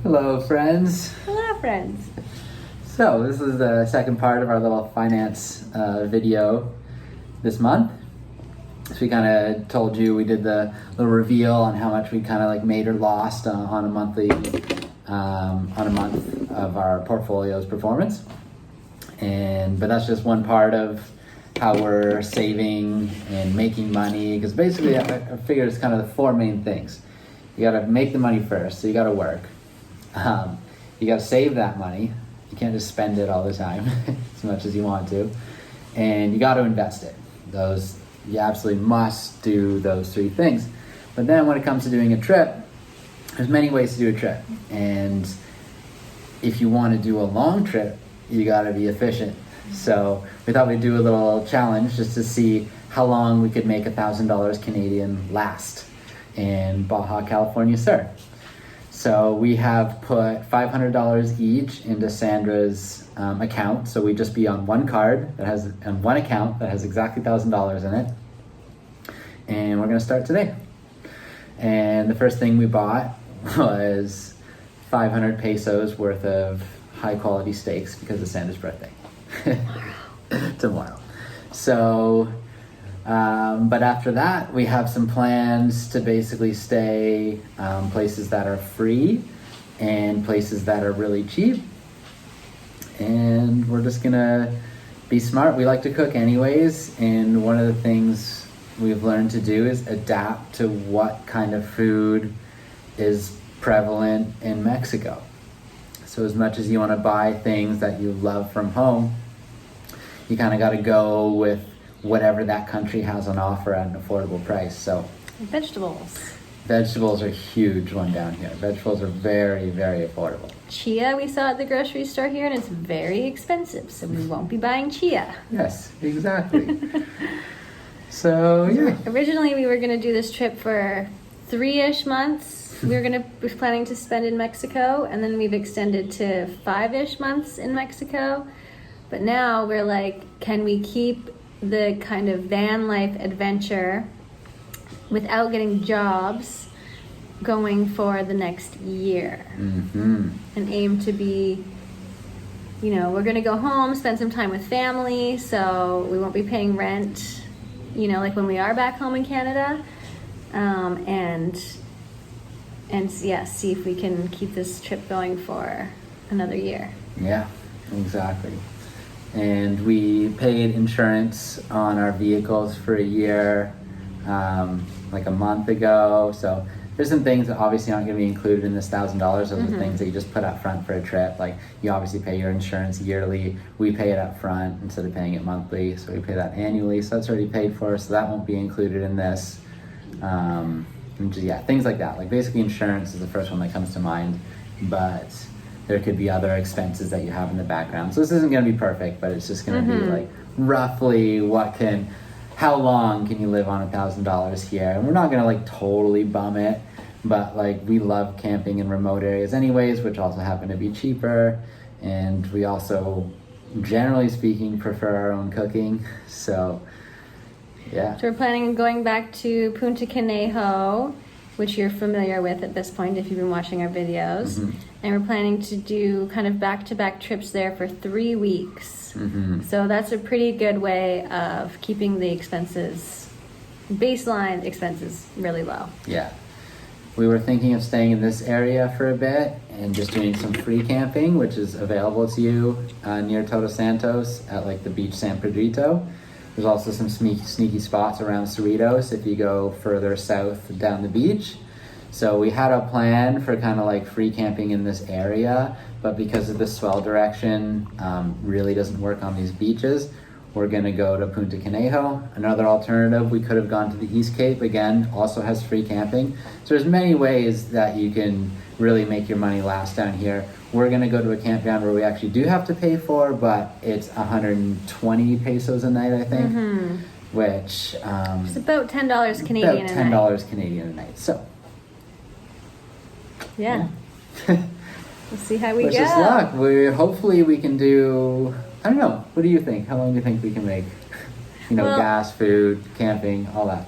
Hello, friends. Hello, friends. So this is the second part of our little finance video this month. So we kind of told you, we did the little reveal on how much we kind of like made or lost on a monthly, on a month of our portfolio's performance. But that's just one part of how we're saving and making money. Because basically I figured it's kind of the four main things. You got to make the money first, so you got to work. You got to save that money. You can't just spend it all the time as much as you want to. And you got to invest it. You absolutely must do those three things. But then when it comes to doing a trip, there's many ways to do a trip. And if you want to do a long trip, you got to be efficient. So we thought we'd do a little challenge just to see how long we could make $1,000 Canadian last in Baja, California Sur. So we have put $500 each into Sandra's account. So we'd just be on one card on one account that has exactly $1,000 in it. And we're gonna start today. And the first thing we bought was 500 pesos worth of high quality steaks because it's Sandra's birthday. Tomorrow. So, but after that, we have some plans to basically stay places that are free and places that are really cheap. And we're just gonna be smart. We like to cook anyways, and one of the things we've learned to do is adapt to what kind of food is prevalent in Mexico. So as much as you want to buy things that you love from home, you kind of got to go with whatever that country has on offer at an affordable price. So vegetables are a huge one down here. Vegetables are very, very affordable. Chia we saw at the grocery store here, and it's very expensive, so we won't be buying chia. Yes, exactly. So yeah. Originally we were going to do this trip for 3-ish months. We were planning to spend in Mexico, and then we've extended to 5-ish months in Mexico. But now we're like, can we keep the kind of van life adventure without getting jobs going for the next year? Mm-hmm. And aim to be, we're going to go home, spend some time with family, so we won't be paying rent, like when we are back home in Canada. See if we can keep this trip going for another year. Yeah, exactly. And we paid insurance on our vehicles for a year, like a month ago. So there's some things that obviously aren't going to be included in this $1,000. Those are things that you just put up front for a trip. Like you obviously pay your insurance yearly. We pay it up front instead of paying it monthly. So we pay that annually. So that's already paid for. So that won't be included in this. Things like that. Like basically insurance is the first one that comes to mind. But there could be other expenses that you have in the background. So this isn't going to be perfect, but it's just going to be like roughly how long can you live on $1,000 here? And we're not going to like totally bum it, but like we love camping in remote areas anyways, which also happen to be cheaper. And we also, generally speaking, prefer our own cooking. So yeah. So we're planning on going back to Punta Conejo, which you're familiar with at this point if you've been watching our videos. And we're planning to do kind of back-to-back trips there for 3 weeks. So that's a pretty good way of keeping the baseline expenses really low. Yeah. We were thinking of staying in this area for a bit and just doing some free camping, which is available to you near Todos Santos at like the beach San Pedrito. There's also some sneaky spots around Cerritos if you go further south down the beach. So we had a plan for kind of like free camping in this area, but because of the swell direction really doesn't work on these beaches, we're gonna go to Punta Conejo. Another alternative, we could have gone to the East Cape, again, also has free camping. So there's many ways that you can really make your money last down here. We're gonna go to a campground where we actually do have to pay for, but it's 120 pesos a night, I think, which... it's about $10 Canadian about $10 Canadian a night, so... Yeah. We'll see how we go. Wish us luck. Hopefully we can do, I don't know, what do you think? How long do you think we can make? Gas, food, camping, all that.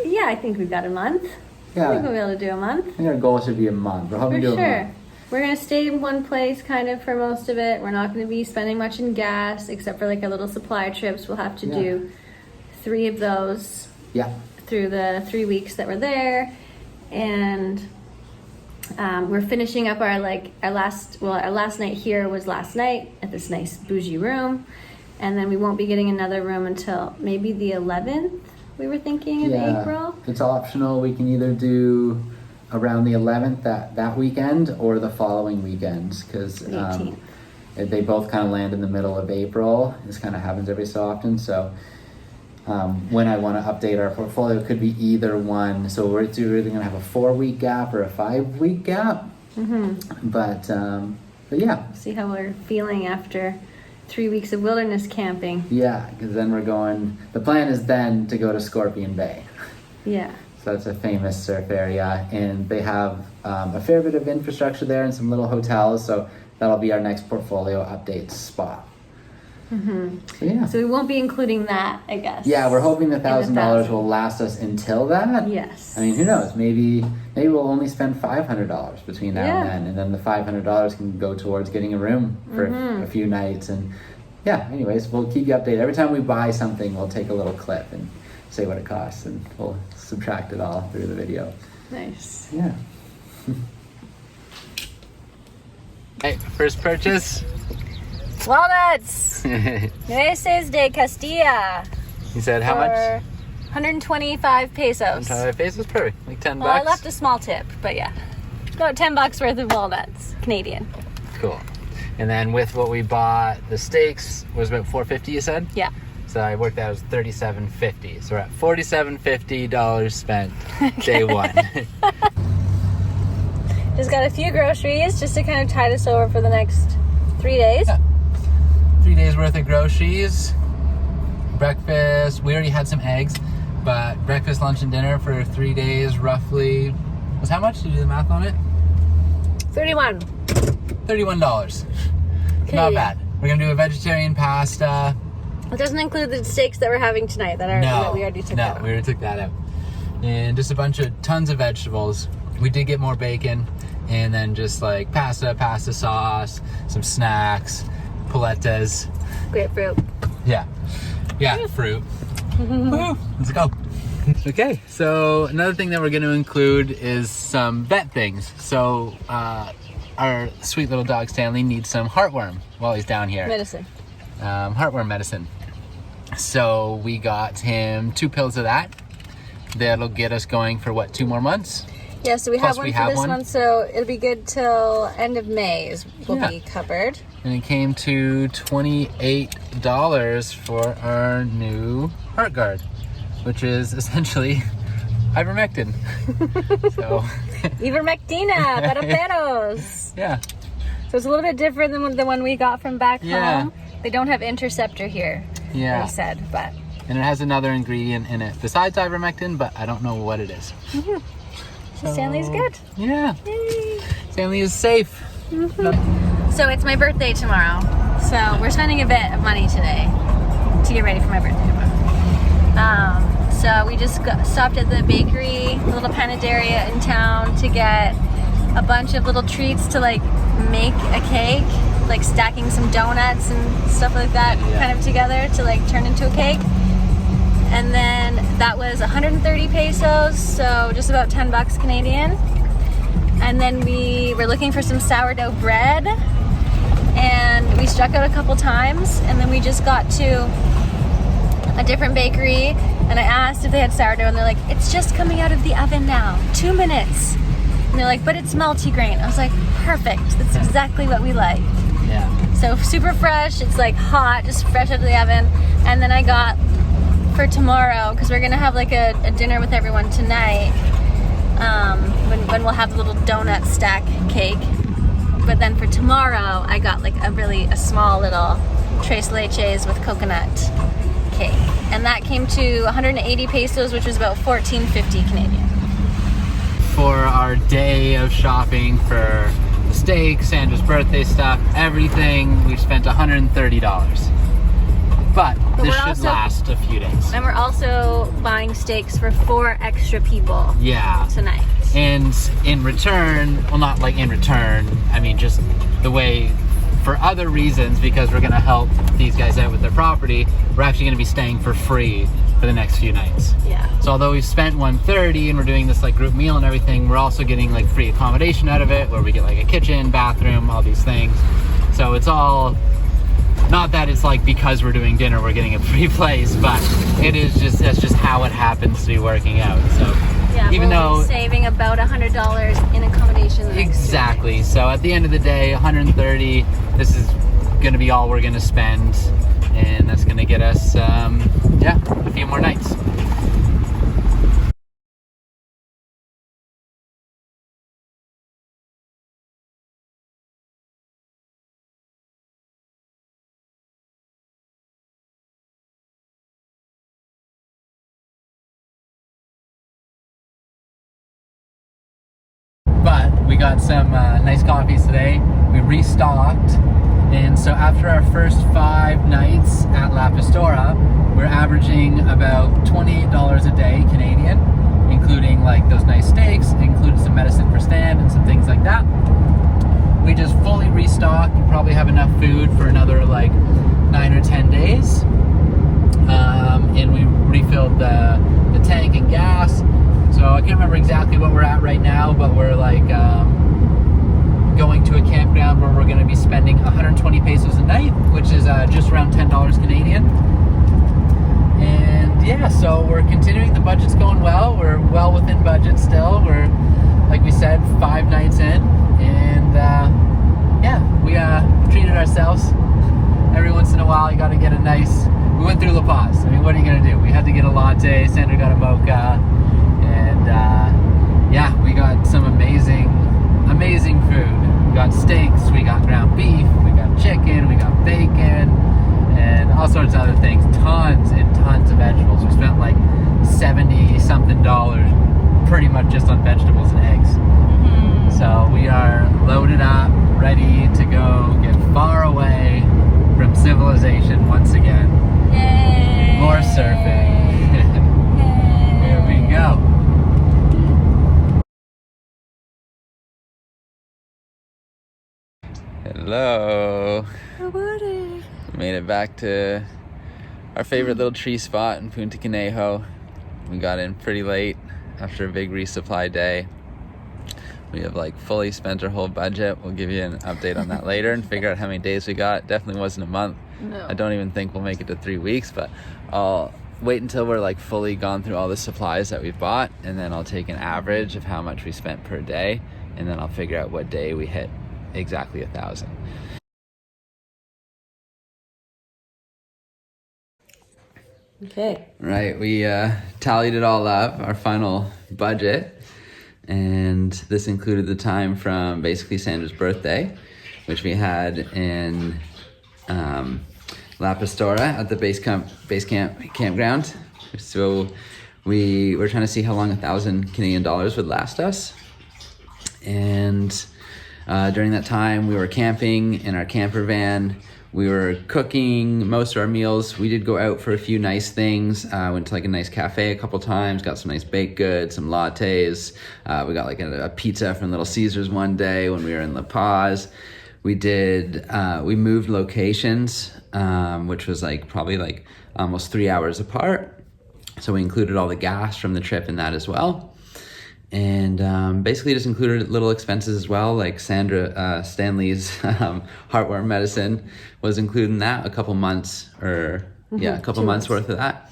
Yeah, I think we've got a month. Yeah. I think we'll be able to do a month. I think our goal should be a month. We're hoping For to do a sure. month. we're gonna stay in one place kind of for most of it. We're not gonna be spending much in gas except for like our little supply trips. We'll have to do 3 of those through the 3 weeks that we're there. And we're finishing up our last night here was last night at this nice bougie room. And then we won't be getting another room until maybe the 11th, we were thinking, of April. It's optional. We can either do around the 11th that weekend or the following weekends, because The 18th. They both kind of land in the middle of April. This kind of happens every so often. So when I want to update our portfolio, it could be either one. So we're either going to have a 4-week gap or a 5-week gap. But yeah. See how we're feeling after 3 weeks of wilderness camping. Yeah, because then we're going, the plan is then to go to Scorpion Bay. Yeah. So that's a famous surf area, and they have a fair bit of infrastructure there and some little hotels, so that'll be our next portfolio update spot. So yeah. So we won't be including that, I guess. Yeah, we're hoping the $1,000 will last us until that. Yes. I mean, who knows? Maybe we'll only spend $500 between now and then the $500 can go towards getting a room for a few nights. And yeah, anyways, we'll keep you updated. Every time we buy something, we'll take a little clip and say what it costs, and we'll subtract it all through the video. Nice. Yeah. Hey, first purchase. Walnuts. Nueces de Castilla. You said how much? 125 pesos. 125 pesos, perfect. Like $10. Well, I left a small tip, but yeah, about $10 worth of walnuts, Canadian. Cool. And then with what we bought, the steaks was about $4.50. You said? Yeah. So I worked out as $37.50. So we're at $47.50 spent day one. Just got a few groceries just to kind of tide us over for the next 3 days. Yeah. 3 days worth of groceries. Breakfast. We already had some eggs, but breakfast, lunch, and dinner for 3 days roughly was how much? Did you do the math on it? $31. $31. Okay, Not bad. We're gonna do a vegetarian pasta. It doesn't include the steaks that we're having tonight that we already took out. We already took that out. And just tons of vegetables. We did get more bacon, and then just like pasta sauce, some snacks, paletas. Grapefruit. Yeah, fruit. Woo, let's go. Okay, so another thing that we're going to include is some vet things. So our sweet little dog Stanley needs some heartworm while he's down here. Medicine. Heartworm medicine. So we got him 2 pills of that. That'll get us going for 2 more months? Yeah, so we have one for this month, so it'll be good till end of May will be covered. And it came to $28 for our new heart guard, which is essentially ivermectin. So Ivermectina para perros. Yeah. So it's a little bit different than the one we got from back home. They don't have interceptor here. Yeah. They said, but. And it has another ingredient in it besides ivermectin, but I don't know what it is. So Stanley's good. Yeah. Yay. Stanley is safe. So it's my birthday tomorrow. So we're spending a bit of money today to get ready for my birthday tomorrow. So we just stopped at the bakery, the little panaderia in town, to get a bunch of little treats to like make a cake, like stacking some donuts and stuff like that kind of together to like turn into a cake. And then that was 130 pesos, so just about $10 Canadian. And then we were looking for some sourdough bread, and we struck out a couple times, and then we just got to a different bakery, and I asked if they had sourdough, and they're like, it's just coming out of the oven now, 2 minutes. And they're like, but it's multi-grain. I was like, perfect, that's exactly what we like. Yeah. So super fresh, it's like hot, just fresh out of the oven. And then I got for tomorrow, because we're gonna have like a dinner with everyone tonight, when we'll have the little donut stack cake. But then for tomorrow, I got like a small little tres leches with coconut cake, and that came to 180 pesos, which was about $14.50 Canadian. For our day of shopping for the steak, Sandra's birthday stuff, everything, we spent $130. But this should last a few days. And we're also buying steaks for 4 extra people. Yeah. Tonight. And in return, well, not like in return, I mean just the way, for other reasons, because we're gonna help these guys out with their property, we're actually gonna be staying for free for the next few nights. Yeah. So although we've spent $130 and we're doing this like group meal and everything, we're also getting like free accommodation out of it, where we get like a kitchen, bathroom, all these things. So it's all, not that it's like because we're doing dinner we're getting a free place, but it is just, that's just how it happens to be working out. So Yeah, even we'll though be saving about $100 in accommodation. exactly, so at the end of the day, 130, this is gonna be all we're gonna spend, and that's gonna get us yeah, a few more nights. But we got some nice coffees today. We restocked, and so after our first 5 nights at La Pastora, we're averaging about $28 a day Canadian, including like those nice steaks, including some medicine for Stan and some things like that. We just fully restocked. We probably have enough food for another like 9 or 10 days. And we refilled the tank and gas. So I can't remember exactly what we're at right now, but we're like going to a campground where we're going to be spending 120 pesos a night, which is just around $10 Canadian. And yeah, so we're continuing. The budget's going well. We're well within budget still. We're, like we said, 5 nights in, and yeah, we treated ourselves. Every once in a while, you got to get a nice. We went through La Paz. I mean, what are you gonna do? We had to get a latte. Sandra got a mocha. And yeah, we got some amazing food. We got steaks, we got ground beef, we got chicken, we got bacon, and all sorts of other things. Tons and tons of vegetables. We spent like $70-something pretty much just on vegetables and eggs. Mm-hmm. So we are loaded up, ready to go get far away from civilization once again. Yay! More surfing. Here we go. Hello. Made it back to our favorite little tree spot in Punta Conejo. We got in pretty late after a big resupply day. We have like fully spent our whole budget. We'll give you an update on that later and figure out how many days we got. Definitely wasn't a month. No. I don't even think we'll make it to 3 weeks, but I'll wait until we're like fully gone through all the supplies that we've bought, and then I'll take an average of how much we spent per day, and then I'll figure out what day we hit exactly 1,000. Okay. Right, we tallied it all up, our final budget, and this included the time from basically Sandra's birthday, which we had in La Pastora at the base camp campground. So we were trying to see how long 1,000 Canadian dollars would last us, and during that time we were camping in our camper van. We were cooking most of our meals. We did go out for a few nice things. Went to like a nice cafe a couple times, got some nice baked goods, some lattes. We got like a pizza from Little Caesars one day when we were in La Paz. We moved locations, which was like probably like almost 3 hours apart. So we included all the gas from the trip in that as well. And basically just included little expenses as well, like Stanley's heartworm medicine was included in that, a couple months worth of that.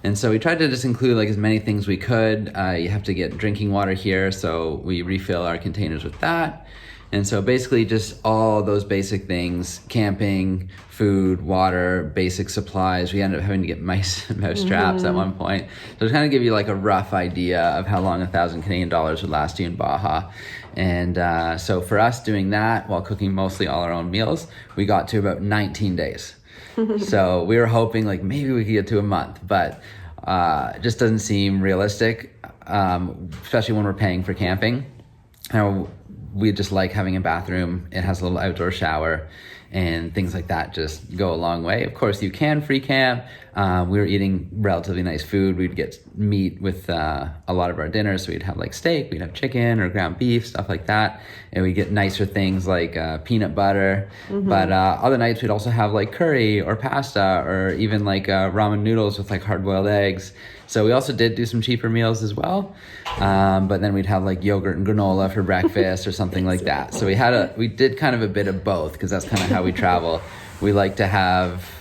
And so we tried to just include like as many things we could. You have to get drinking water here, so we refill our containers with that. And so basically just all those basic things: camping, food, water, basic supplies. We ended up having to get mouse traps at one point. So to kind of give you like a rough idea of how long 1,000 Canadian dollars would last you in Baja. And so for us doing that while cooking mostly all our own meals, we got to about 19 days. So we were hoping like maybe we could get to a month, but it just doesn't seem realistic, especially when we're paying for camping. We just like having a bathroom. It has a little outdoor shower, and things like that just go a long way. Of course, you can free camp. we were eating relatively nice food. We'd get meat with a lot of our dinners. So we'd have like steak, we'd have chicken or ground beef, stuff like that. And we'd get nicer things like peanut butter. But other nights we'd also have like curry or pasta or even like ramen noodles with like hard-boiled eggs. So we also did do some cheaper meals as well. But then we'd have like yogurt and granola for breakfast or something like that. So we did kind of a bit of both because that's kind of how we travel. We like to have,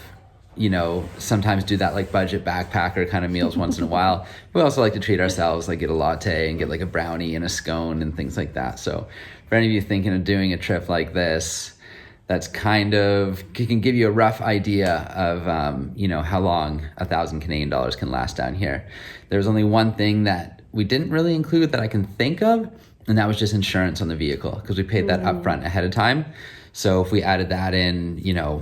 you know, sometimes do that like budget backpacker kind of meals once in a while. We also like to treat ourselves, like get a latte and get like a brownie and a scone and things like that. So for any of you thinking of doing a trip like this, that's kind of, it can give you a rough idea of, you know, how long 1,000 Canadian dollars can last down here. There's only one thing that we didn't really include that I can think of, and that was just insurance on the vehicle, because we paid that upfront ahead of time. So if we added that in, you know,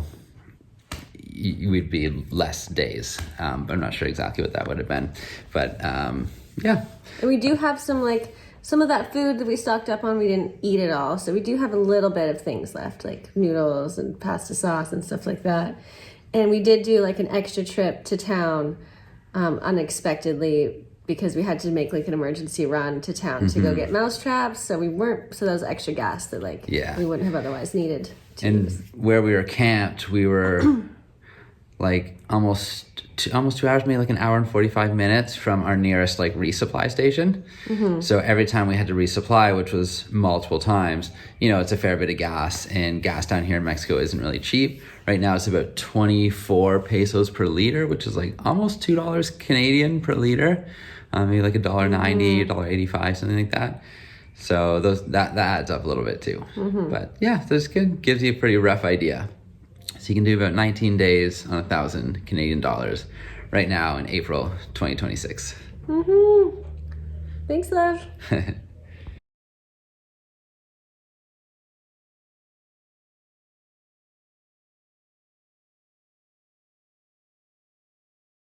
we'd be less days. But I'm not sure exactly what that would have been. But yeah. And we do have some of that food that we stocked up on, we didn't eat it all. So we do have a little bit of things left, like noodles and pasta sauce and stuff like that. And we did do like an extra trip to town unexpectedly, because we had to make like an emergency run to town to go get mouse traps. So that was extra gas that we wouldn't have otherwise needed to use. Where we were camped, we were like almost 2 hours, maybe like an hour and 45 minutes from our nearest like resupply station. So every time we had to resupply, which was multiple times, you know, it's a fair bit of gas, and gas down here in Mexico isn't really cheap. Right now it's about 24 pesos per liter, which is like almost $2 Canadian per liter. Maybe like $1.90, $1.85, something like that. So that adds up a little bit too. But yeah, this gives you a pretty rough idea. So you can do about 19 days on 1,000 Canadian dollars right now in April 2026. Thanks, love.